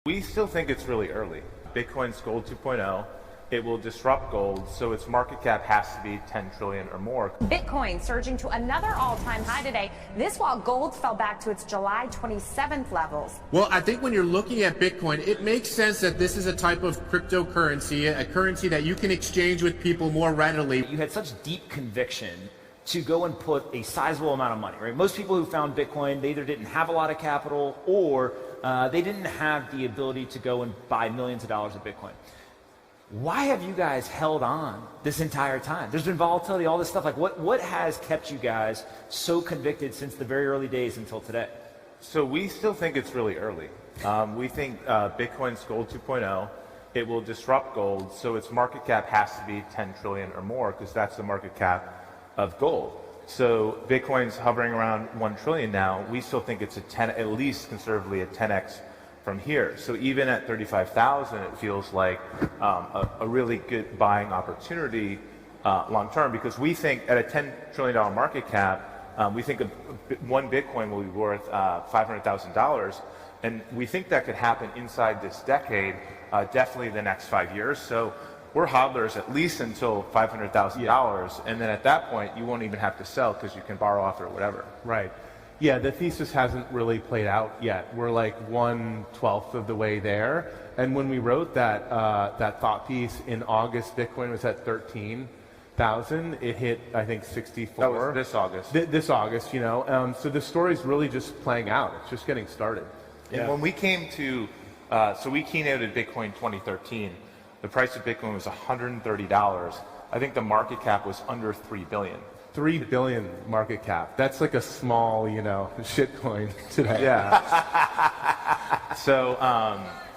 We still think it's really early. Bitcoin's gold 2.0. It will disrupt gold, so its market cap has to be 10 trillion or more. Bitcoin surging to another all-time high today. This while gold fell back to its July 27th levels. Well, I think when you're looking at Bitcoin, it makes sense that this is a type of cryptocurrency, a currency that you can exchange with people more readily. You had such deep conviction to go and put a sizable amount of money, right? Most people who found Bitcoin, they either didn't have a lot of capital or they didn't have the ability to go and buy millions of dollars of Bitcoin. Why have you guys held on this entire time? There's been volatility, all this stuff. Like what has kept you guys so convicted since the very early days until today? So we still think it's really early. We think Bitcoin's gold 2.0. It will disrupt gold, so its market cap has to be 10 trillion or more because that's the market cap of gold. So Bitcoin's hovering around 1 trillion now. We still think it's at least conservatively a 10x from here. So even at 35,000, it feels like a really good buying opportunity long term, because we think at a $10 trillion market cap, we think one Bitcoin will be worth $500,000. And we think that could happen inside this decade, definitely the next 5 years. So we're hodlers at least until $500,000. And then at that point, you won't even have to sell because you can borrow off it or whatever. Right. Yeah, the thesis hasn't really played out yet. We're like 1/12 of the way there. And when we wrote that thought piece in August, Bitcoin was at 13,000. It hit, I think, 64. That was this August. This August, you know. So the story's really just playing out. It's just getting started. And when we came to, so we keynoted Bitcoin 2013. The price of Bitcoin was $130. I think the market cap was under 3 billion. 3 billion market cap. That's like a small, you know, shitcoin today. Yeah. So,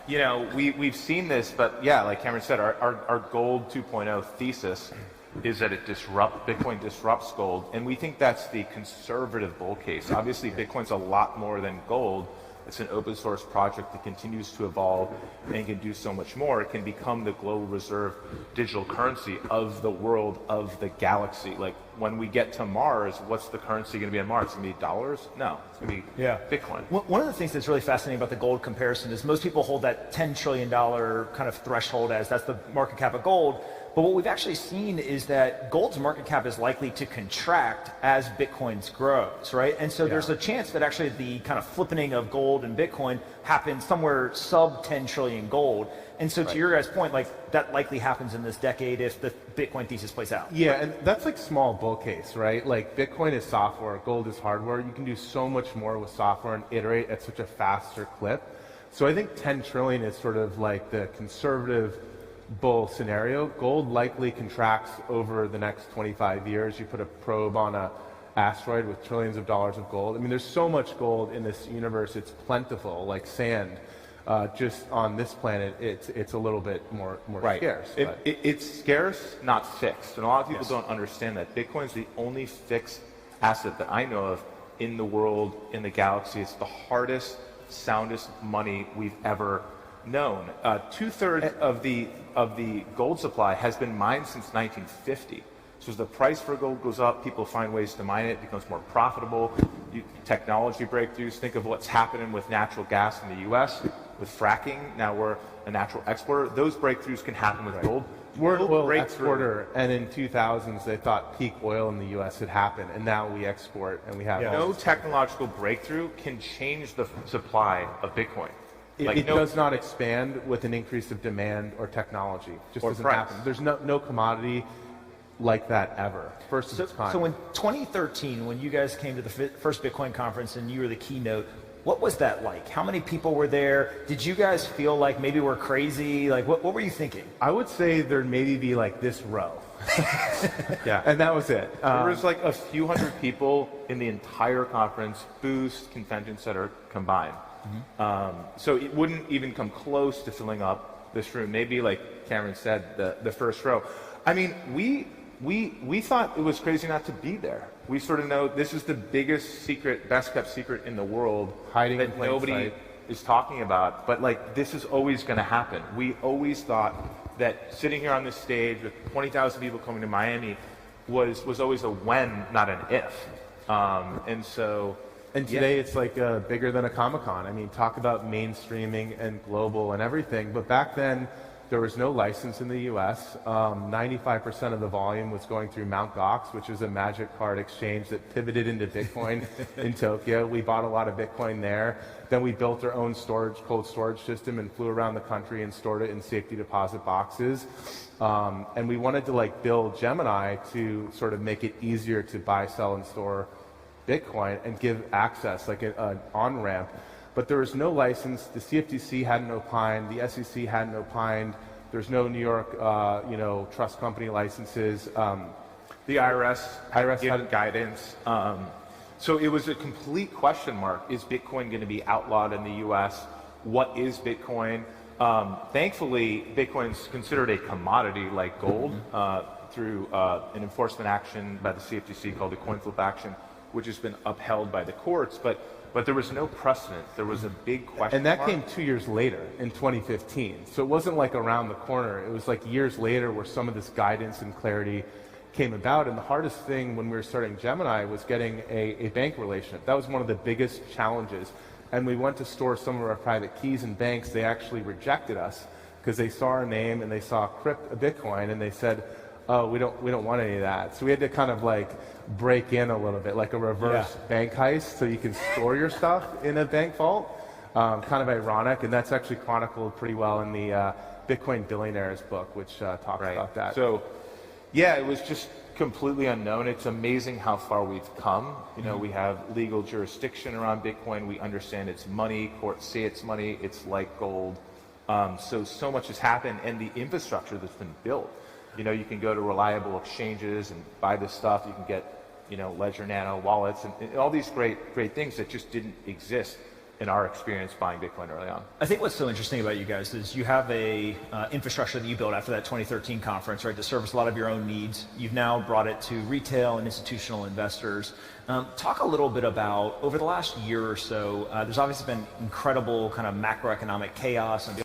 you know, we've seen this, but yeah, like Cameron said, our gold 2.0 thesis is that Bitcoin disrupts gold, and we think that's the conservative bull case. Obviously, Bitcoin's a lot more than gold. It's an open source project that continues to evolve and can do so much more. It can become the global reserve digital currency of the world, of the galaxy. Like when we get to Mars, what's the currency going to be on Mars? It's going to be dollars? No, it's going to be Bitcoin. One of the things that's really fascinating about the gold comparison is most people hold that $10 trillion kind of threshold as that's the market cap of gold. But what we've actually seen is that gold's market cap is likely to contract as Bitcoin's grows, right? And so there's a chance that actually the kind of flippening of gold and Bitcoin happens somewhere sub 10 trillion gold. And so to your guys' point, like that likely happens in this decade if the Bitcoin thesis plays out. Yeah, and that's like small bull case, right? Like Bitcoin is software, gold is hardware. You can do so much more with software and iterate at such a faster clip. So I think 10 trillion is sort of like the conservative bull scenario. Gold likely contracts over the next 25 years. You put a probe on a asteroid with trillions of dollars of gold. I mean, there's so much gold in this universe. It's plentiful, like sand. Just on this planet, it's a little bit more scarce. It's scarce, not fixed. And a lot of people don't understand that. Bitcoin's the only fixed asset that I know of in the world, in the galaxy. It's the hardest, soundest money we've ever known. 2/3 of the gold supply has been mined since 1950. So as the price for gold goes up, people find ways to mine it. It becomes more profitable. Technology breakthroughs. Think of what's happening with natural gas in the U.S. with fracking. Now we're a natural exporter. Those breakthroughs can happen with gold. We're an oil exporter, and in 2000s they thought peak oil in the U.S. had happened, and now we export, and we have no technological breakthrough can change the supply of Bitcoin. It does not expand with an increase of demand or technology. Just doesn't happen. There's no commodity like that ever. First of its kind. So in 2013, when you guys came to the first Bitcoin conference and you were the keynote, what was that like? How many people were there? Did you guys feel like maybe we're crazy? Like what were you thinking? I would say there'd maybe be like this row. And that was it. There was like a few hundred people in the entire conference, booths, convention center combined. So it wouldn't even come close to filling up this room. Maybe, like Cameron said, the first row. I mean, we thought it was crazy not to be there. We sort of know this is the biggest secret, best kept secret in the world, hiding that nobody is talking about. But like, this is always going to happen. We always thought that sitting here on this stage with 20,000 people coming to Miami was always a when, not an if. And so And today it's like bigger than a Comic-Con. I mean, talk about mainstreaming and global and everything. But back then, there was no license in the US. 95% of the volume was going through Mt. Gox, which is a magic card exchange that pivoted into Bitcoin in Tokyo. We bought a lot of Bitcoin there. Then we built our own cold storage system and flew around the country and stored it in safety deposit boxes. And we wanted to like build Gemini to sort of make it easier to buy, sell, and store Bitcoin and give access, like an on-ramp. But there was no license. The CFTC hadn't opined. The SEC hadn't opined. There's no New York, trust company licenses. The IRS had guidance. So it was a complete question mark. Is Bitcoin going to be outlawed in the U.S.? What is Bitcoin? Thankfully, Bitcoin is considered a commodity like gold through an enforcement action by the CFTC called the coin flip action, which has been upheld by the courts. But there was no precedent. There was a big question And that mark. came 2 years later in 2015. So it wasn't like around the corner. It was like years later where some of this guidance and clarity came about. And the hardest thing when we were starting Gemini was getting a bank relationship. That was one of the biggest challenges. And we went to store some of our private keys in banks. They actually rejected us because they saw our name and they saw Bitcoin and they said, oh, we don't want any of that. So we had to kind of like break in a little bit, like a reverse bank heist, so you can store your stuff in a bank vault. Kind of ironic, and that's actually chronicled pretty well in the Bitcoin Billionaires book, which talks about that. So, yeah, it was just completely unknown. It's amazing how far we've come. You know, we have legal jurisdiction around Bitcoin. We understand it's money. Courts say it's money. It's like gold. So much has happened, and the infrastructure that's been built. You know, you can go to reliable exchanges and buy this stuff. You can get, Ledger Nano wallets and all these great things that just didn't exist in our experience buying Bitcoin early on. I think what's so interesting about you guys is you have a infrastructure that you built after that 2013 conference, right, to service a lot of your own needs. You've now brought it to retail and institutional investors. Talk a little bit about, over the last year or so, there's obviously been incredible kind of macroeconomic chaos and